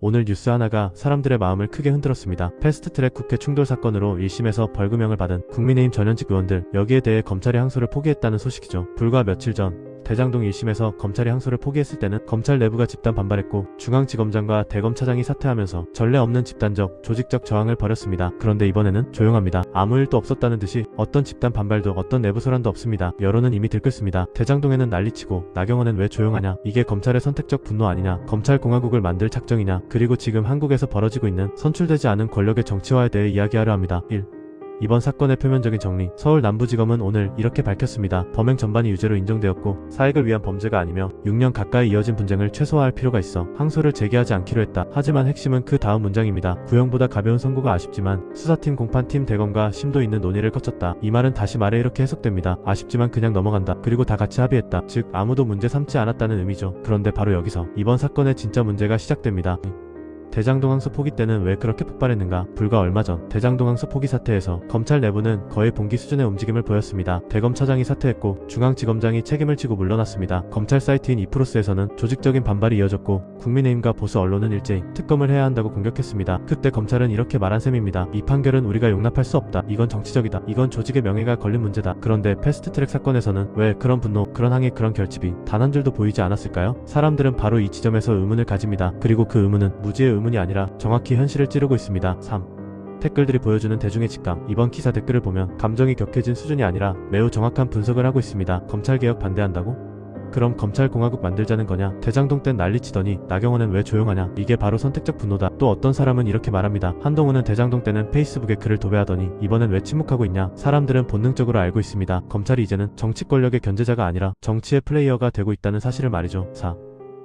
오늘 뉴스 하나가 사람들의 마음을 크게 흔들었습니다. 패스트트랙 국회 충돌 사건으로 1심에서 벌금형을 받은 국민의힘 전현직 의원들, 여기에 대해 검찰이 항소를 포기했다는 소식이죠. 불과 며칠 전 대장동 1심에서 검찰이 항소를 포기했을 때는 검찰 내부가 집단 반발했고 중앙지검장과 대검차장이 사퇴하면서 전례 없는 집단적, 조직적 저항을 벌였습니다. 그런데 이번에는 조용합니다. 아무 일도 없었다는 듯이 어떤 집단 반발도 어떤 내부 소란도 없습니다. 여론은 이미 들끓습니다. 대장동에는 난리치고 나경원은 왜 조용하냐? 이게 검찰의 선택적 분노 아니냐? 검찰공화국을 만들 작정이냐? 그리고 지금 한국에서 벌어지고 있는 선출되지 않은 권력의 정치화에 대해 이야기하려 합니다. 1. 이번 사건의 표면적인 정리. 서울 남부지검은 오늘 이렇게 밝혔습니다. 범행 전반이 유죄로 인정되었고 사익을 위한 범죄가 아니며 6년 가까이 이어진 분쟁을 최소화할 필요가 있어 항소를 제기하지 않기로 했다. 하지만 핵심은 그 다음 문장입니다. 구형보다 가벼운 선고가 아쉽지만 수사팀, 공판팀, 대검과 심도 있는 논의를 거쳤다. 이 말은 다시 말해 이렇게 해석됩니다. 아쉽지만 그냥 넘어간다. 그리고 다 같이 합의했다. 즉 아무도 문제 삼지 않았다는 의미죠. 그런데 바로 여기서 이번 사건의 진짜 문제가 시작됩니다. 대장동 항소 포기 때는 왜 그렇게 폭발했는가? 불과 얼마 전 대장동 항소 포기 사태에서 검찰 내부는 거의 봉기 수준의 움직임을 보였습니다. 대검차장이 사퇴했고 중앙지검장이 책임을 지고 물러났습니다. 검찰 사이트인 이프로스에서는 조직적인 반발이 이어졌고 국민의힘과 보수 언론은 일제히 특검을 해야 한다고 공격했습니다. 그때 검찰은 이렇게 말한 셈입니다. 이 판결은 우리가 용납할 수 없다. 이건 정치적이다. 이건 조직의 명예가 걸린 문제다. 그런데 패스트트랙 사건에서는 왜 그런 분노, 그런 항의, 그런 결집이 단 한 줄도 보이지 않았을까요? 사람들은 바로 이 지점에서 의문을 가집니다. 그리고 그 의문은 무지의 의문이 아니라 정확히 현실을 찌르고 있습니다. 3. 댓글들이 보여주는 대중의 직감. 이번 기사 댓글을 보면 감정이 격해진 수준이 아니라 매우 정확한 분석을 하고 있습니다. 검찰개혁 반대한다고? 그럼 검찰공화국 만들자는 거냐? 대장동 땐 난리치더니 나경원은 왜 조용하냐? 이게 바로 선택적 분노다. 또 어떤 사람은 이렇게 말합니다. 한동훈은 대장동 때는 페이스북에 글을 도배하더니 이번엔 왜 침묵하고 있냐? 사람들은 본능적으로 알고 있습니다. 검찰이 이제는 정치 권력의 견제자가 아니라 정치의 플레이어가 되고 있다는 사실을 말이죠. 4.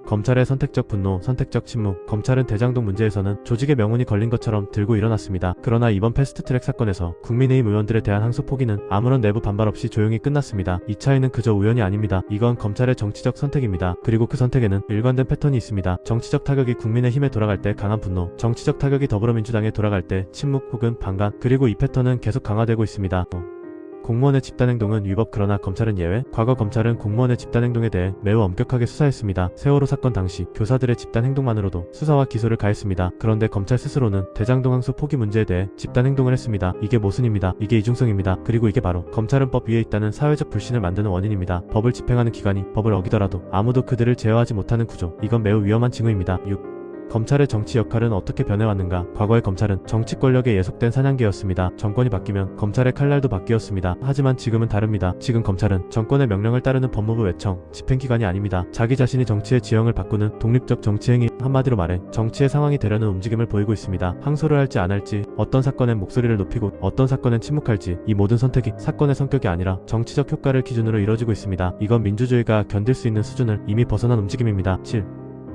검찰의 선택적 분노, 선택적 침묵. 검찰은 대장동 문제에서는 조직의 명운이 걸린 것처럼 들고 일어났습니다. 그러나 이번 패스트트랙 사건에서 국민의힘 의원들에 대한 항소 포기는 아무런 내부 반발 없이 조용히 끝났습니다. 이 차이는 그저 우연이 아닙니다. 이건 검찰의 정치적 선택입니다. 그리고 그 선택에는 일관된 패턴이 있습니다. 정치적 타격이 국민의힘에 돌아갈 때 강한 분노, 정치적 타격이 더불어민주당에 돌아갈 때 침묵 혹은 방관, 그리고 이 패턴은 계속 강화되고 있습니다. 공무원의 집단행동은 위법, 그러나 검찰은 예외. 과거 검찰은 공무원의 집단행동에 대해 매우 엄격하게 수사했습니다. 세월호 사건 당시 교사들의 집단행동만으로도 수사와 기소를 가했습니다. 그런데 검찰 스스로는 대장동 항소 포기 문제에 대해 집단행동을 했습니다. 이게 모순입니다. 이게 이중성입니다. 그리고 이게 바로 검찰은 법 위에 있다는 사회적 불신을 만드는 원인입니다. 법을 집행하는 기관이 법을 어기더라도 아무도 그들을 제어하지 못하는 구조. 이건 매우 위험한 징후입니다. 6. 검찰의 정치 역할은 어떻게 변해왔는가? 과거의 검찰은 정치 권력에 예속된 사냥개였습니다. 정권이 바뀌면 검찰의 칼날도 바뀌었습니다. 하지만 지금은 다릅니다. 지금 검찰은 정권의 명령을 따르는 법무부 외청, 집행기관이 아닙니다. 자기 자신이 정치의 지형을 바꾸는 독립적 정치행위, 한마디로 말해 정치의 상황이 되려는 움직임을 보이고 있습니다. 항소를 할지 안 할지, 어떤 사건엔 목소리를 높이고 어떤 사건엔 침묵할지, 이 모든 선택이 사건의 성격이 아니라 정치적 효과를 기준으로 이뤄지고 있습니다. 이건 민주주의가 견딜 수 있는 수준을 이미 벗어난 움직임입니다. 7.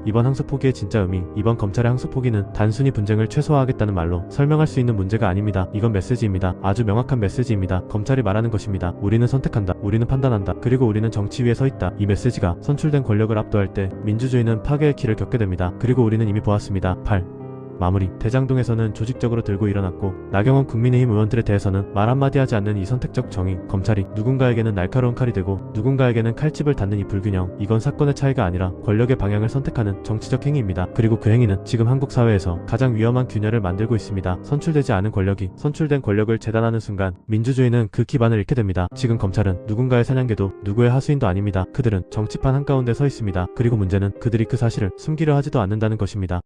이번 항소 포기의 진짜 의미. 이번 검찰의 항소 포기는 단순히 분쟁을 최소화하겠다는 말로 설명할 수 있는 문제가 아닙니다. 이건 메시지입니다. 아주 명확한 메시지입니다. 검찰이 말하는 것입니다. 우리는 선택한다. 우리는 판단한다. 그리고 우리는 정치 위에 서 있다. 이 메시지가 선출된 권력을 압도할 때 민주주의는 파괴의 길을 겪게 됩니다. 그리고 우리는 이미 보았습니다. 8. 마무리. 대장동에서는 조직적으로 들고 일어났고 나경원 국민의힘 의원들에 대해서는 말 한마디 하지 않는 이 선택적 정의. 검찰이 누군가에게는 날카로운 칼이 되고 누군가에게는 칼집을 닫는 이 불균형. 이건 사건의 차이가 아니라 권력의 방향을 선택하는 정치적 행위입니다. 그리고 그 행위는 지금 한국 사회에서 가장 위험한 균열을 만들고 있습니다. 선출되지 않은 권력이 선출된 권력을 재단하는 순간 민주주의는 그 기반을 잃게 됩니다. 지금 검찰은 누군가의 사냥개도 누구의 하수인도 아닙니다. 그들은 정치판 한가운데 서 있습니다. 그리고 문제는 그들이 그 사실을 숨기려 하지도 않는다는 것입니다.